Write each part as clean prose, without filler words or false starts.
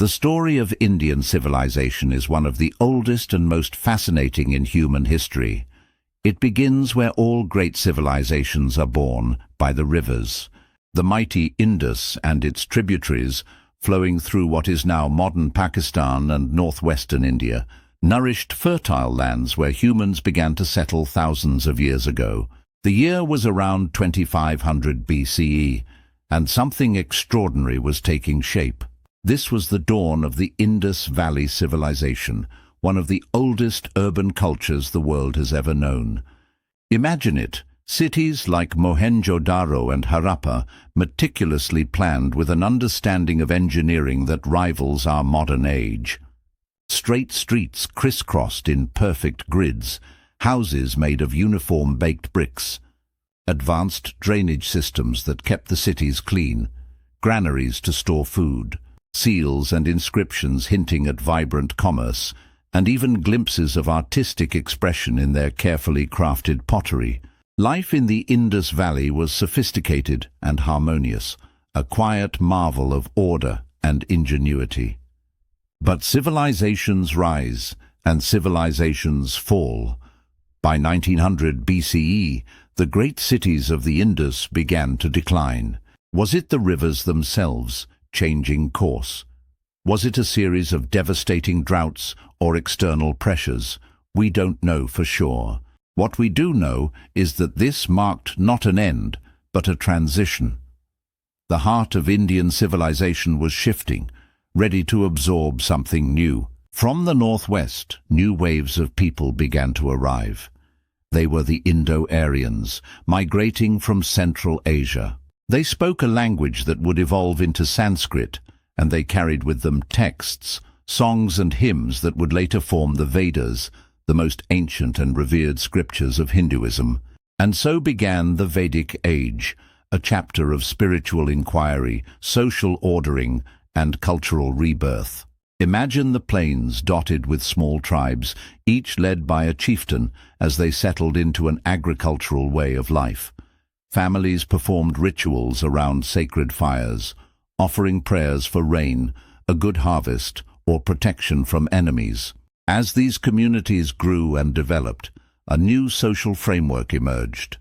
The story of Indian civilization is one of the oldest and most fascinating in human history. It begins where all great civilizations are born, by the rivers. The mighty Indus and its tributaries, flowing through what is now modern Pakistan and northwestern India, nourished fertile lands where humans began to settle thousands of years ago. The year was around 2500 BCE, and something extraordinary was taking shape. This was the dawn of the Indus Valley civilization, one of the oldest urban cultures the world has ever known. Imagine it, cities like Mohenjo-Daro and Harappa, meticulously planned with an understanding of engineering that rivals our modern age. Straight streets crisscrossed in perfect grids, houses made of uniform baked bricks, advanced drainage systems that kept the cities clean, granaries to store food, seals and inscriptions hinting at vibrant commerce, and even glimpses of artistic expression in their carefully crafted pottery. Life in the Indus Valley was sophisticated and harmonious, a quiet marvel of order and ingenuity. But civilizations rise and civilizations fall. By 1900 BCE, the great cities of the Indus began to decline. Was it the rivers themselves changing course? Was it a series of devastating droughts or external pressures? We don't know for sure. What we do know is that this marked not an end, but a transition. The heart of Indian civilization was shifting, ready to absorb something new. From the northwest, new waves of people began to arrive. They were the Indo-Aryans, migrating from Central Asia. They spoke a language that would evolve into Sanskrit, and they carried with them texts, songs and hymns that would later form the Vedas, the most ancient and revered scriptures of Hinduism. And so began the Vedic age, a chapter of spiritual inquiry, social ordering, and cultural rebirth. Imagine the plains dotted with small tribes, each led by a chieftain, as they settled into an agricultural way of life. Families performed rituals around sacred fires, offering prayers for rain, a good harvest, or protection from enemies. As these communities grew and developed, a new social framework emerged.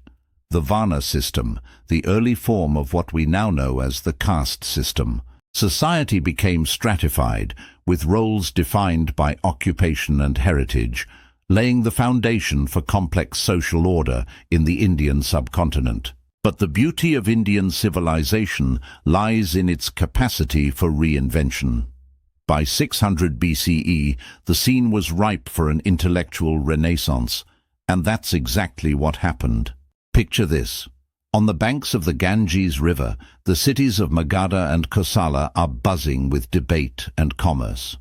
The Varna system, the early form of what we now know as the caste system. Society became stratified, with roles defined by occupation and heritage, laying the foundation for complex social order in the Indian subcontinent. But the beauty of Indian civilization lies in its capacity for reinvention. By 600 BCE, the scene was ripe for an intellectual renaissance, and that's exactly what happened. Picture this. On the banks of the Ganges River, the cities of Magadha and Kosala are buzzing with debate and commerce.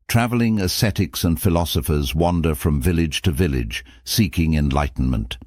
Traveling ascetics and philosophers wander from village to village, seeking enlightenment.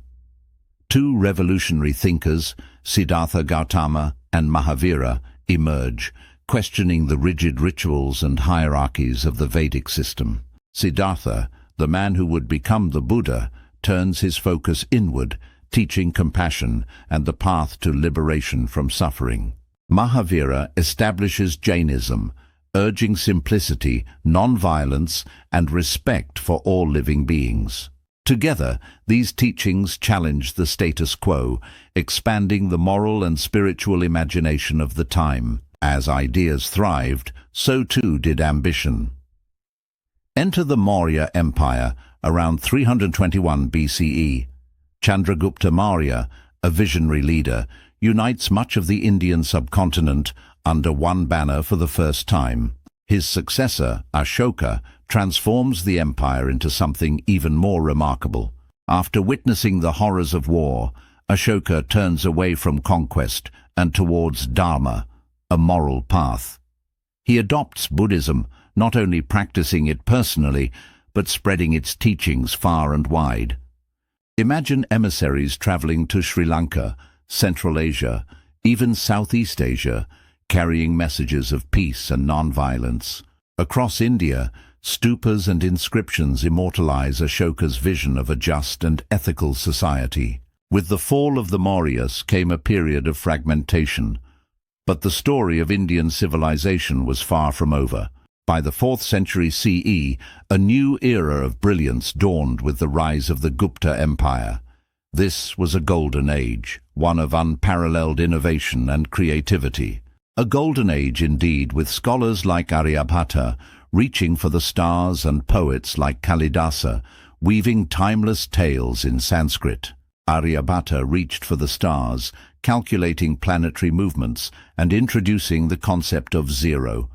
Two revolutionary thinkers, Siddhartha Gautama and Mahavira, emerge, questioning the rigid rituals and hierarchies of the Vedic system. Siddhartha, the man who would become the Buddha, turns his focus inward, teaching compassion and the path to liberation from suffering. Mahavira establishes Jainism, urging simplicity, non-violence, and respect for all living beings. Together, these teachings challenge the status quo, expanding the moral and spiritual imagination of the time. As ideas thrived, so too did ambition. Enter the Maurya Empire around 321 BCE. Chandragupta Maurya, a visionary leader, unites much of the Indian subcontinent under one banner for the first time. His successor, Ashoka, transforms the empire into something even more remarkable. After witnessing the horrors of war, Ashoka turns away from conquest and towards Dharma, a moral path. He adopts Buddhism, not only practicing it personally, but spreading its teachings far and wide. Imagine emissaries traveling to Sri Lanka, Central Asia, even Southeast Asia, carrying messages of peace and non-violence. Across India, stupas and inscriptions immortalize Ashoka's vision of a just and ethical society. With the fall of the Mauryas came a period of fragmentation. But the story of Indian civilization was far from over. By the 4th century CE, a new era of brilliance dawned with the rise of the Gupta Empire. This was a golden age, one of unparalleled innovation and creativity. A golden age indeed, with scholars like Aryabhata reaching for the stars and poets like Kalidasa weaving timeless tales in Sanskrit. Aryabhata reached for the stars, calculating planetary movements and introducing the concept of zero,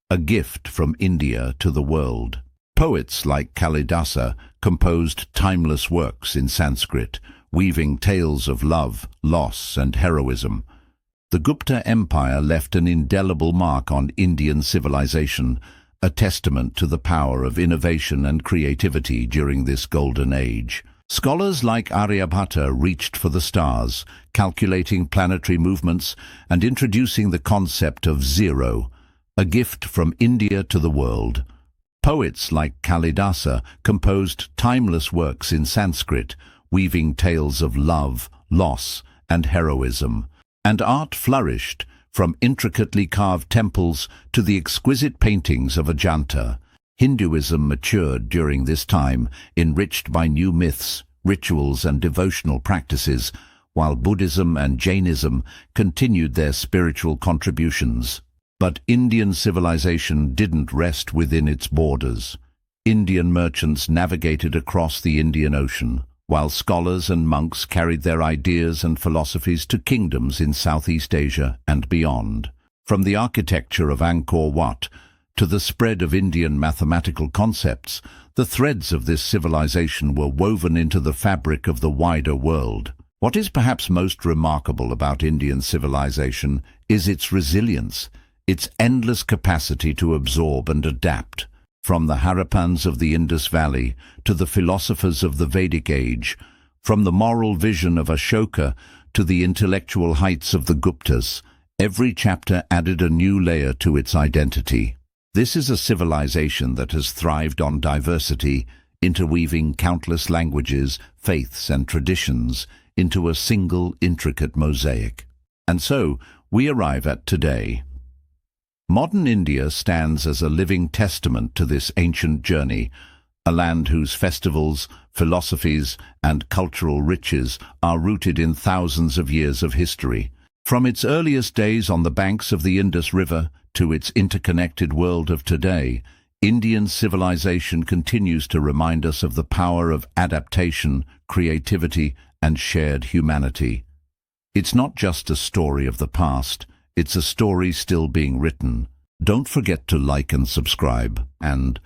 a gift from India to the world. Poets like Kalidasa composed timeless works in Sanskrit, weaving tales of love, loss, and heroism. The Gupta Empire left an indelible mark on Indian civilization, a testament to the power of innovation and creativity during this golden age. Scholars like Aryabhata reached for the stars, calculating planetary movements and introducing the concept of zero, a gift from India to the world. Poets like Kalidasa composed timeless works in Sanskrit, weaving tales of love, loss, and heroism. And art flourished, from intricately carved temples to the exquisite paintings of Ajanta. Hinduism matured during this time, enriched by new myths, rituals, and devotional practices, while Buddhism and Jainism continued their spiritual contributions. But Indian civilization didn't rest within its borders. Indian merchants navigated across the Indian Ocean, while scholars and monks carried their ideas and philosophies to kingdoms in Southeast Asia and beyond. From the architecture of Angkor Wat to the spread of Indian mathematical concepts, the threads of this civilization were woven into the fabric of the wider world. What is perhaps most remarkable about Indian civilization is its resilience, its endless capacity to absorb and adapt. From the Harappans of the Indus Valley to the philosophers of the Vedic age, from the moral vision of Ashoka to the intellectual heights of the Guptas, every chapter added a new layer to its identity. This is a civilization that has thrived on diversity, interweaving countless languages, faiths, and traditions into a single intricate mosaic. And so, we arrive at today. Modern India stands as a living testament to this ancient journey, a land whose festivals, philosophies, and cultural riches are rooted in thousands of years of history. From its earliest days on the banks of the Indus River to its interconnected world of today, Indian civilization continues to remind us of the power of adaptation, creativity, and shared humanity. It's not just a story of the past, it's a story still being written. Don't forget to like and subscribe, and